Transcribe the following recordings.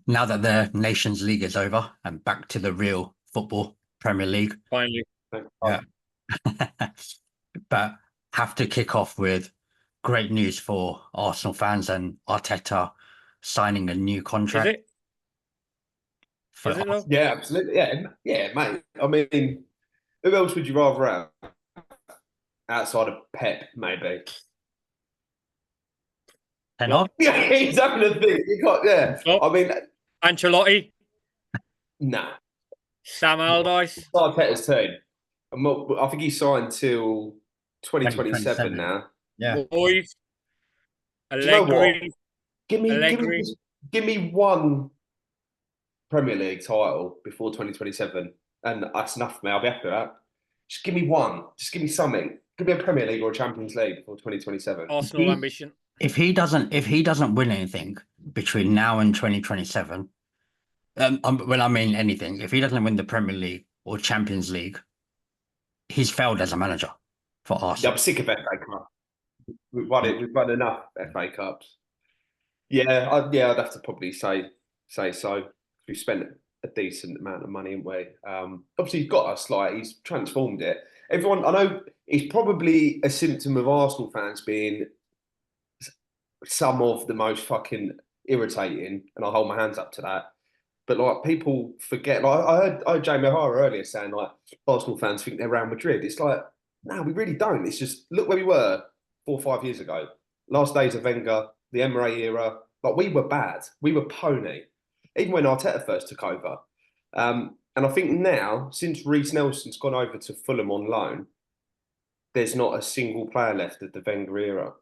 Now that the Nations League is over and back to the real football, Premier League. Finally. Yeah. But have to kick off with great news for Arsenal fans and Arteta signing a new Is contract it? for Is it though? Yeah, absolutely. Yeah, mate. I mean, who else would you rather have outside of Pep, maybe? Arsenal. Yeah, he's having a thing. You got, yeah. Oh, I mean, Ancelotti, nah. Sam Allardyce. Arteta's team. I think he signed till 2027 2027. now. Yeah. Boys, Do you know what? Allegri, Give me, give me, Allegri. give me one Premier League title before 2027, and that's enough for me. I'll be happy with that. Just give me one. Just give me something. Give me a Premier League or a Champions League before 2027. Arsenal ambition. If he doesn't win anything between now and 2027, when I mean anything, if he doesn't win the Premier League or Champions League, he's failed as a manager for Yeah, Arsenal. I'm sick of FA Cup. We've won it. We've won enough FA Cups. Yeah, I'd have to probably say so. We've spent a decent amount of money, haven't we? Obviously, he's got us. Like he's transformed it. Everyone, I know, it's probably a symptom of Arsenal fans being some of the most fucking irritating, and I hold my hands up to that. But like people forget, like I heard Jamie O'Hara earlier saying like Arsenal fans think they're Real Madrid. It's like, no, we really don't. It's just look where we were 4 or 5 years ago. Last days of Wenger, the Emre era, like we were bad. We were pony. Even when Arteta first took over. And I think now, since Reece Nelson's gone over to Fulham on loan, there's not a single player left of the Wenger era.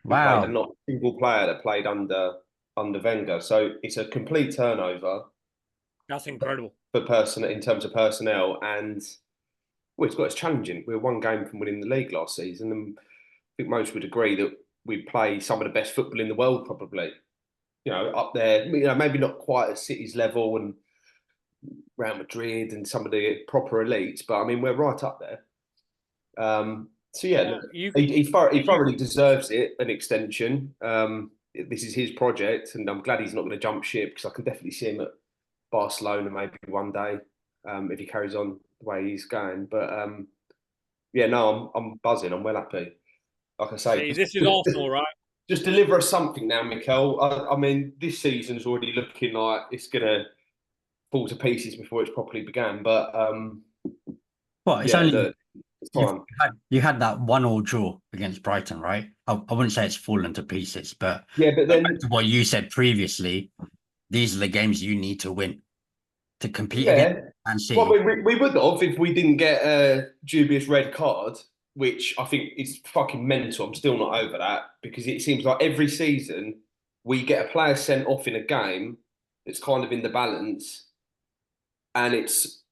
Wow. And not a single player that played under Wenger. So it's a complete turnover. That's incredible. In terms of personnel, and well, it's challenging. We were one game from winning the league last season, and I think most would agree that we play some of the best football in the world, probably. You know, up there. You know, maybe not quite at City's level and Real Madrid and some of the proper elites, but I mean, we're right up there. So yeah, he thoroughly deserves it, an extension. This is his project, and I'm glad he's not going to jump ship because I can definitely see him at Barcelona maybe one day if he carries on the way he's going. But yeah, no, I'm buzzing. I'm well happy. Like I say, this is Arsenal, right? Just deliver us something now, Mikel. I mean, this season's already looking like it's going to fall to pieces before it's properly began. But well, it's you had that 1-1 draw against Brighton, right? I wouldn't say it's fallen to pieces, but yeah, but then back to what you said previously, these are the games you need to win to compete against Man City. Well, we would have if we didn't get a dubious red card, which I think is fucking mental. I'm still not over that because it seems like every season we get a player sent off in a game that's kind of in the balance, and it's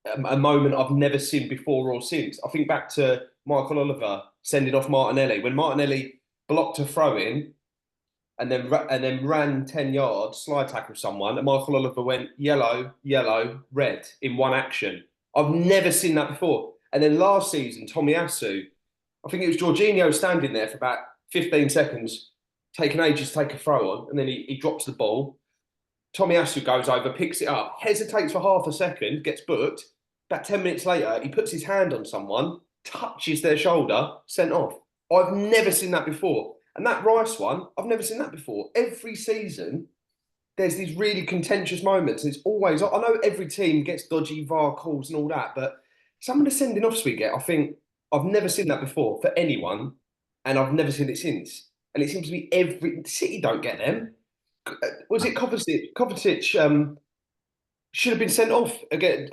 a moment I've never seen before or since. I think back to Michael Oliver sending off Martinelli when Martinelli blocked a throw in and then ran 10 yards, slide tackle someone, and Michael Oliver went yellow, yellow, red in one action. I've never seen that before. And then last season, Tomiyasu, I think it was Jorginho standing there for about 15 seconds, taking ages to take a throw on, and then he drops the ball. Tomiyasu goes over, picks it up, hesitates for half a second, gets booked. About 10 minutes later, he puts his hand on someone, touches their shoulder, sent off. I've never seen that before. And that Rice one, I've never seen that before. Every season, there's these really contentious moments. And it's always, I know every team gets dodgy VAR calls and all that, but some of the sending offs we get, I think, I've never seen that before for anyone. And I've never seen it since. And it seems to be City don't get them. Was it Kovacic should have been sent off again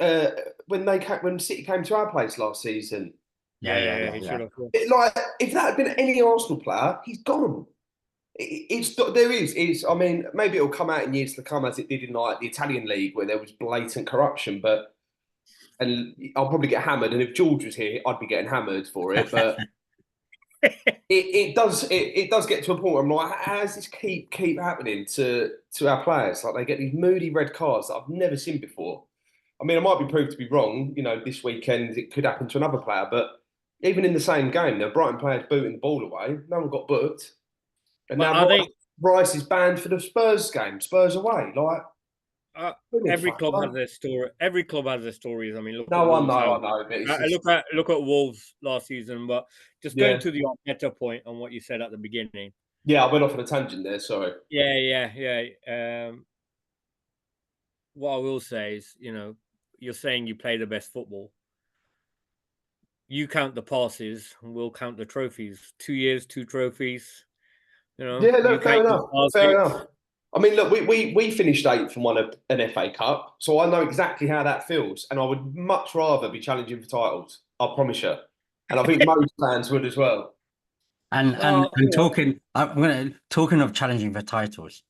when City came to our place last season. Yeah. Like if that had been any Arsenal player, he's gone. I mean, maybe it'll come out in years to come as it did in like the Italian league where there was blatant corruption, and I'll probably get hammered. And if George was here, I'd be getting hammered for it. But it does get to a point where I'm like, how does this keep happening to our players? Like they get these moody red cards that I've never seen before. I mean, I might be proved to be wrong. You know, this weekend it could happen to another player, but even in the same game, the Brighton players booting the ball away. No one got booked. And but now Rice is banned for the Spurs game, Spurs away. Like, Every club has their story. Every club has their stories. I mean, look at no, I Wolves. know, but it's just, Look at Wolves last season. But just going to the Arteta point on what you said at the beginning. Yeah, I went off on a tangent there. Sorry. Yeah. What I will say is, you're saying you play the best football. You count the passes, and we'll count the trophies. 2 years, 2 trophies. Yeah, You look, fair count enough. your Fair targets. enough. I mean, look, we finished 8th and won an FA Cup, so I know exactly how that feels, and I would much rather be challenging for titles. I promise you, and I think most fans would as well. And Well, talking of challenging for titles,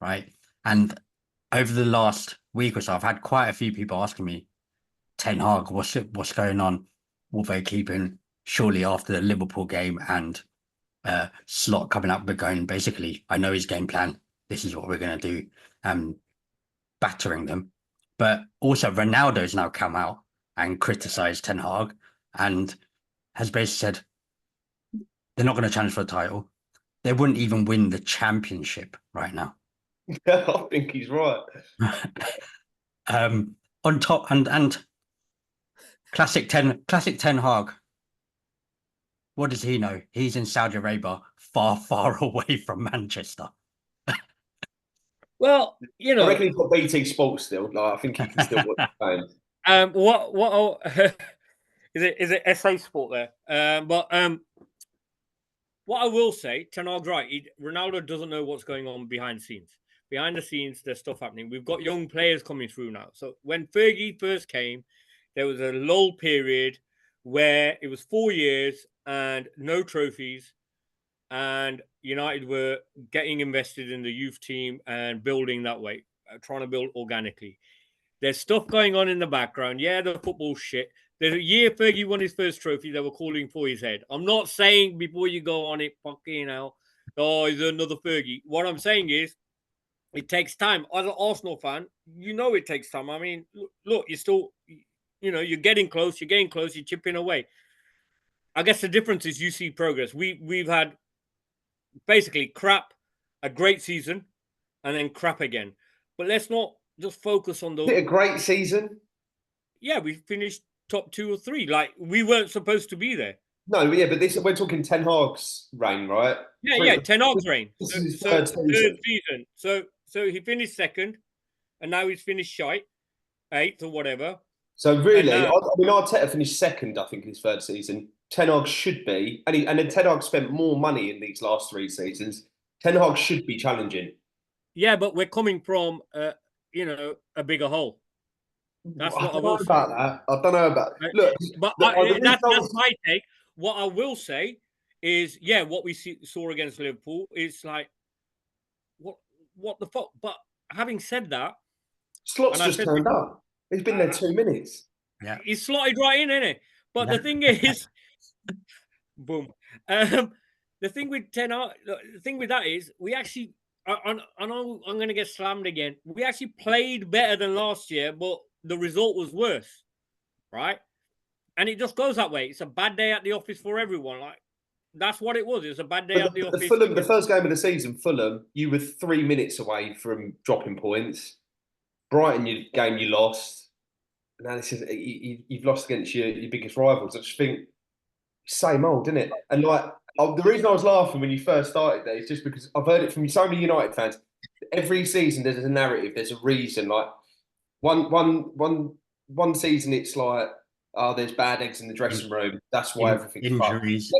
right? And over the last week or so, I've had quite a few people asking me, Ten Hag, what's going on? Will they keep him shortly after the Liverpool game and Slot coming up? We're going, basically, I know his game plan. This is what we're going to do. Battering them. But also Ronaldo's now come out and criticised Ten Hag and has basically said they're not going to challenge for the title. They wouldn't even win the championship right now. I think he's right. On top and classic Ten Hag. What does he know? He's in Saudi Arabia, far, far away from Manchester. well, I reckon he's got BT Sports still. Like, I think he can still watch the game. what is it SA Sport there? What I will say, Ten Hag's right. Ronaldo doesn't know what's going on behind the scenes. Behind the scenes, there's stuff happening. We've got young players coming through now. So when Fergie first came, there was a lull period where it was 4 years and no trophies, and United were getting invested in the youth team and building that way, trying to build organically. There's stuff going on in the background. Yeah, the football shit. There's a year Fergie won his first trophy, they were calling for his head. I'm not saying before you go on it, fucking hell, oh, is there another Fergie? What I'm saying is, it takes time. As an Arsenal fan, it takes time. I mean, look, you're still, you're getting close, you're chipping away. I guess the difference is you see progress. We've had basically crap, a great season, and then crap again. But let's not just focus on the. Is it a great season? Yeah, we finished top 2 or 3. Like, we weren't supposed to be there. No, yeah, but we're talking Ten Hag's reign, right? Yeah, Ten Hag's reign. This is his Third season. season. So he finished second, and now he's finished shite, 8th or whatever. So really, I mean, Arteta finished second, I think, in his 3rd season. Ten Hag should be, and then Ten Hag spent more money in these last 3 seasons. Ten Hag should be challenging. Yeah, but we're coming from, a bigger hole. That's what I will say. I don't know about that. Look, that's my take. What I will say is, what we saw against Liverpool is like, what the fuck? But having said that, Slot's just turned up. He's been there 2 minutes. Yeah, he's slotted right in, isn't it? But the thing is, boom. The thing with that is, we actually, I know I'm going to get slammed again. We actually played better than last year, but the result was worse, right? And it just goes that way. It's a bad day at the office for everyone. Like, that's what it was. It was a bad day at the office. Fulham, the first game of the season, Fulham, you were 3 minutes away from dropping points. Brighton, you lost. Now this is you've lost against your biggest rivals. I just think same old, isn't it? And like the reason I was laughing when you first started there is just because I've heard it from so many United fans. Every season there's a narrative, there's a reason. Like one season it's like, oh, there's bad eggs in the dressing room. That's why everything's injuries.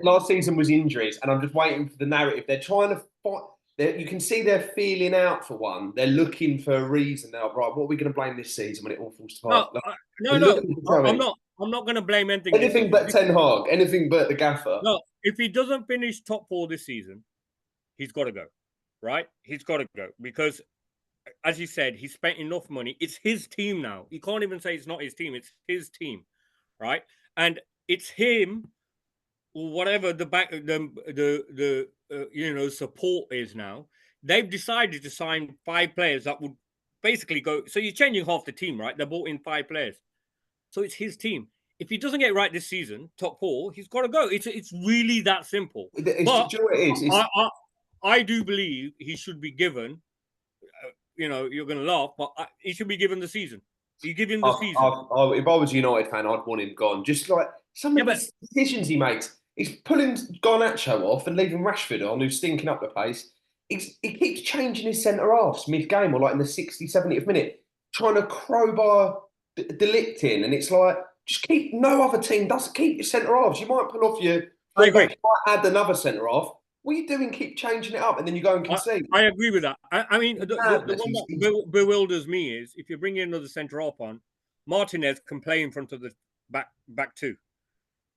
Last season was injuries, and I'm just waiting for the narrative. They're trying to fight. You can see they're feeling out for one. They're looking for a reason now. Right, what are we going to blame this season when it all falls apart? No, I'm not going to blame anything. Anything but Ten Hag. Anything but the gaffer. No, if he doesn't finish top 4 this season, he's got to go. Right? He's got to go because, as you said, he spent enough money. It's his team now. You can't even say it's not his team. It's his team, right? And it's him, whatever the support is now. They've decided to sign 5 players that would basically go. So you're changing half the team, right? They brought in 5 players, so it's his team. If he doesn't get right this season, top 4, he's got to go. It's really that simple. Do you know what it is? I do believe he should be given. You're going to laugh, but he should be given the season. You give him the season. If I was a United fan, I'd want him gone. Just like some of the decisions he makes. He's pulling Garnacho off and leaving Rashford on, who's stinking up the place. He keeps changing his centre halves mid-game or like in the 60th, 70th minute, trying to crowbar Delict in. And it's like, just keep, no other team doesn't keep your centre halves. You might pull off your, I agree. You might add another centre half. What are you doing? Keep changing it up and then you go and concede. I agree with that. I mean, the one that bewilders me is if you bring in another centre half on, Martinez can play in front of the back two.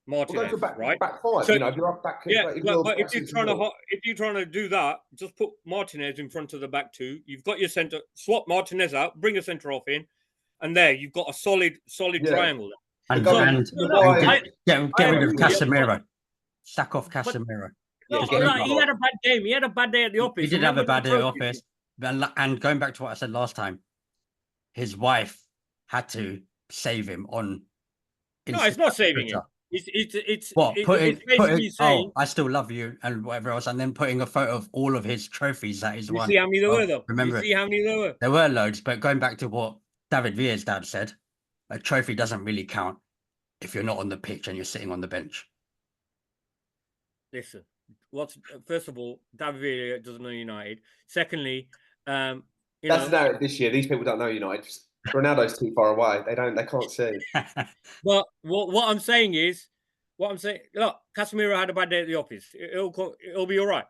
Martinez, right? Back five. So, if you're up back, but if you're trying to do that, just put Martinez in front of the back two. You've got your centre. Swap Martinez out. Bring a centre half in, and there you've got a solid triangle. And get rid of Casemiro. Sack off Casemiro. He had a bad game. He had a bad day at the office. He did have a bad day at the office. And going back to what I said last time, his wife had to save him on. No, it's not saving him. It's putting saying, I still love you and whatever else, and then putting a photo of all of his trophies that he's won. See how many there were, though. Remember, see how many there were. There were loads, but going back to what David Villa's dad said, a trophy doesn't really count if you're not on the pitch and you're sitting on the bench. Listen, first of all, David Villa doesn't know United. Secondly, that's now this year. These people don't know United. Ronaldo's too far away. They can't see. But what I'm saying is, look, Casemiro had a bad day at the office. It'll be all right.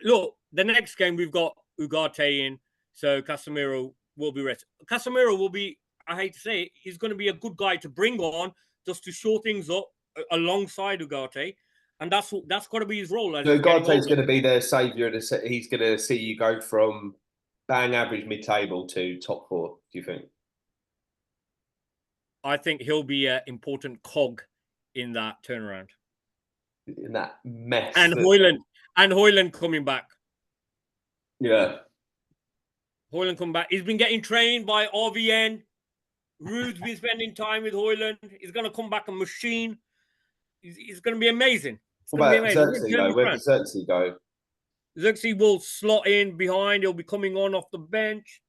Look, the next game we've got Ugarte in, so Casemiro will be rested. Casemiro will be, I hate to say it, he's going to be a good guy to bring on just to shore things up alongside Ugarte. And that's got to be his role. So Ugarte's going to be the saviour. He's going to see you go from bang average mid-table to top four, do you think? I think he'll be an important cog in that turnaround. In that mess. And Højlund coming back. Yeah. Højlund coming back. He's been getting trained by RVN. Ruud's been spending time with Højlund. He's going to come back a machine. He's going to be amazing. What about Xerxes, though? Where does Xerxes go? Xerxes will slot in behind. He'll be coming on off the bench.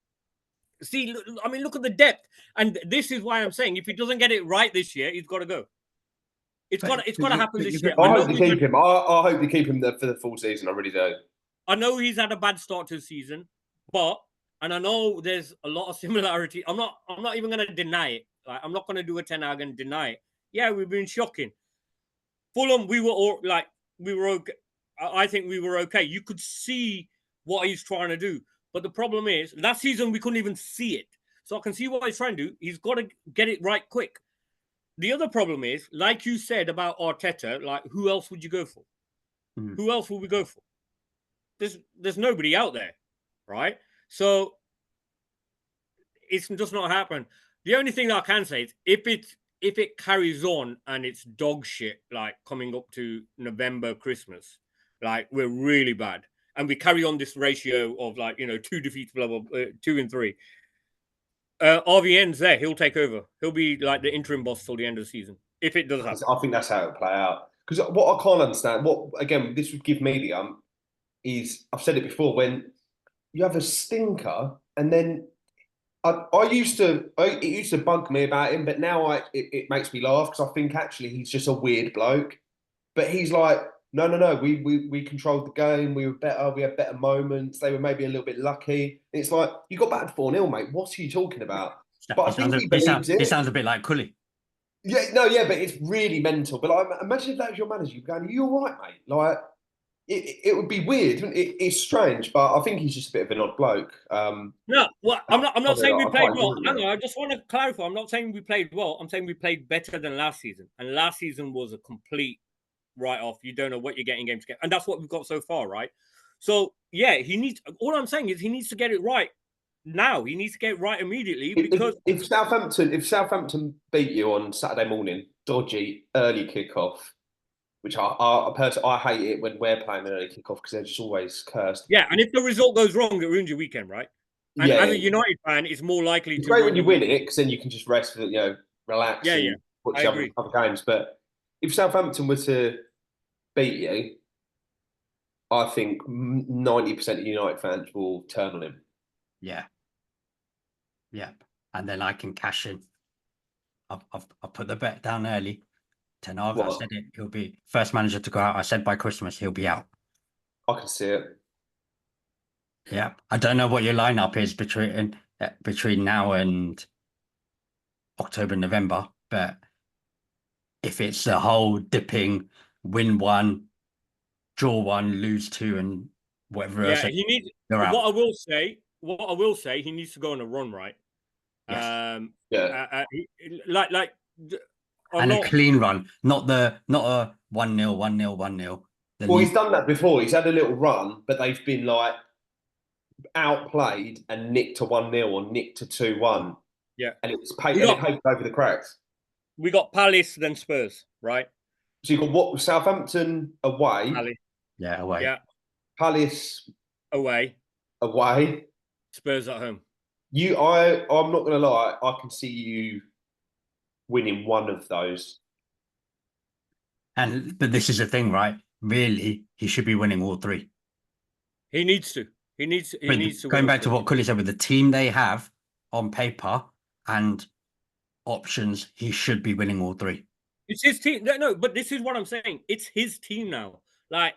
See, I mean, look at the depth. And this is why I'm saying if he doesn't get it right this year, he's got to go. It's got to happen this year. I hope they keep him. I hope they keep him for the full season. I really do. I know he's had a bad start to the season, and I know there's a lot of similarity. I'm not even going to deny it. Like, I'm not going to do a 10 hour and deny it. Yeah, we've been shocking. Fulham, we were okay. I think we were okay. You could see what he's trying to do. But the problem is, last season, we couldn't even see it. So I can see what he's trying to do. He's got to get it right quick. The other problem is, like you said about Arteta, like, who else would you go for? Who else would we go for? There's nobody out there, right? So it's just not happening. The only thing I can say is if it carries on and it's dog shit, like coming up to November, Christmas, like we're really bad, and we carry on this ratio of 2 defeats, blah, blah, 2 and 3. RVN's there. He'll take over. He'll be like the interim boss till the end of the season if it does happen. I think that's how it'll play out. Because what I can't understand, this would give me the is I've said it before, when you have a stinker and then it used to bug me about him, but now it makes me laugh because I think actually he's just a weird bloke. But he's like, no, we controlled the game, we were better, we had better moments, they were maybe a little bit lucky. And it's like, you got battered 4-0, mate. What are you talking about? But I think he believes it. It sounds a bit like Cully. Yeah, but it's really mental. But like, imagine if that was your manager, you're going, are you all right, mate? Like, it would be weird. It's strange, but I think he's just a bit of an odd bloke. No, well, I'm not saying we played well. I just want to clarify. I'm not saying we played well. I'm saying we played better than last season. And last season was a complete write-off. You don't know what you're getting game to game. And that's what we've got so far, right? So, yeah, all I'm saying is he needs to get it right now. He needs to get it right immediately because... If Southampton beat you on Saturday morning, dodgy, early kickoff, which I hate it when we're playing an early kickoff because they're just always cursed. Yeah, and if the result goes wrong, it ruins your weekend, right? And as a United fan, it's more likely it's to... great when you win it because then you can just rest, relax and watch other games. But if Southampton were to beat you, I think 90% of United fans will turn on him. Yeah. And then I can cash in. I've put the bet down early. Ten Hag, I What? said it. He'll be first manager to go out. I said by Christmas he'll be out. I can see it. Yeah. I don't know what your lineup is between now and October, November, but if it's the whole dipping, win one, draw one, lose two, and whatever else, he needs. you're out. What I will say, he needs to go on a run, right? Yes. Yeah. And a clean run, not a 1-0, 1-0, 1-0. Well, he's done that before. He's had a little run, but they've been like outplayed and nicked to 1-0 or nicked to 2-1. Yeah. And it's papered over the cracks. We got Palace, then Spurs, right? So you've got what? Southampton away. Palace. Yeah, away. Yeah. Palace away. Spurs at home. I'm not gonna lie, I can see you winning one of those. But this is the thing, right? Really, he should be winning all three. He needs to. He needs to. Going back to what Cully said, with the team they have on paper and options, he should be winning all three. It's his team. No, but this is what I'm saying. It's his team now. Like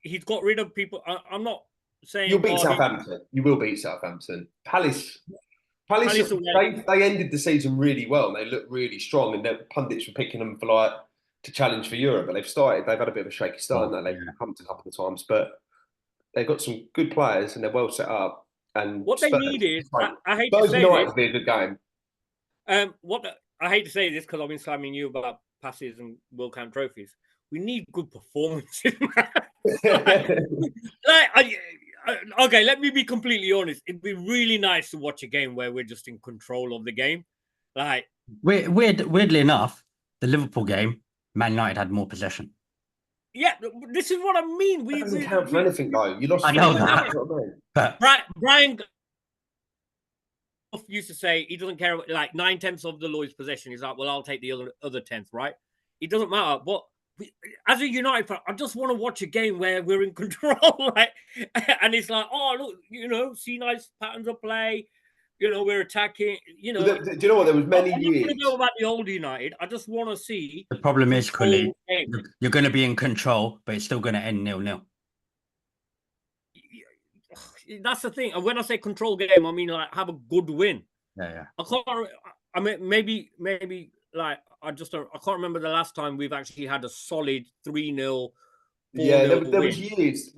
he's got rid of people. I'm not saying You'll beat Southampton. You will beat Southampton. Palace they ended the season really well. And they looked really strong, and the pundits were picking them for to challenge for Europe. But they've had a bit of a shaky start, and they've humped a couple of times. But they've got some good players, and they're well set up. And what they need is, I hate Spurs to say United this. will be a good game. I hate to say this because I've been slamming you about passes and World Cup trophies. We need good performances, man. Okay, let me be completely honest. It'd be really nice to watch a game where we're just in control of the game. Weirdly enough, the Liverpool game, Man United had more possession. Yeah, this is what I mean. That doesn't count for anything, though. You lost. I know that. But Brian used to say he doesn't care. 9/10 of the Lloyd's possession. He's like, well, I'll take the other 10th, right? It doesn't matter. But as a United fan, I just want to watch a game where we're in control, and it's like, oh, look, see nice patterns of play. We're attacking. Do you know what? There was many years. I don't know about the old United. I just want to see. The problem is, Cully, you're going to be in control, but it's still going to end 0-0. That's the thing. And when I say control game, I mean have a good win. Yeah. I mean, maybe I can't remember the last time we've actually had a solid 3-0. Yeah, there was years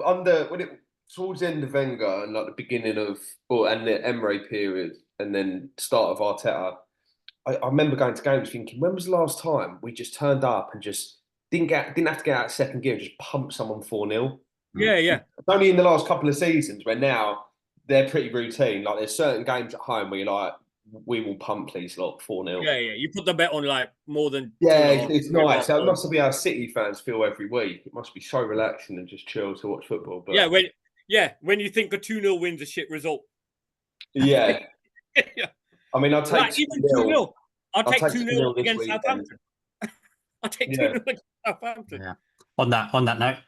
towards the end of Wenger and the beginning of and the Emery period, and then start of Arteta. I remember going to games thinking, when was the last time we just turned up and just didn't have to get out of second gear and just pump someone 4-0? Yeah. It's only in the last couple of seasons where now they're pretty routine. There's certain games at home where you're like, we will pump these 4-0. Yeah. You put the bet on more than. Yeah, it's nice. That must be how City fans feel every week. It must be so relaxing and just chill to watch football. But when you think a 2-0 wins a shit result. Yeah. I mean, I'll take even 2-0. I'll take 2-0 against Southampton. I'll take 2-0 against Southampton. Yeah. On that note,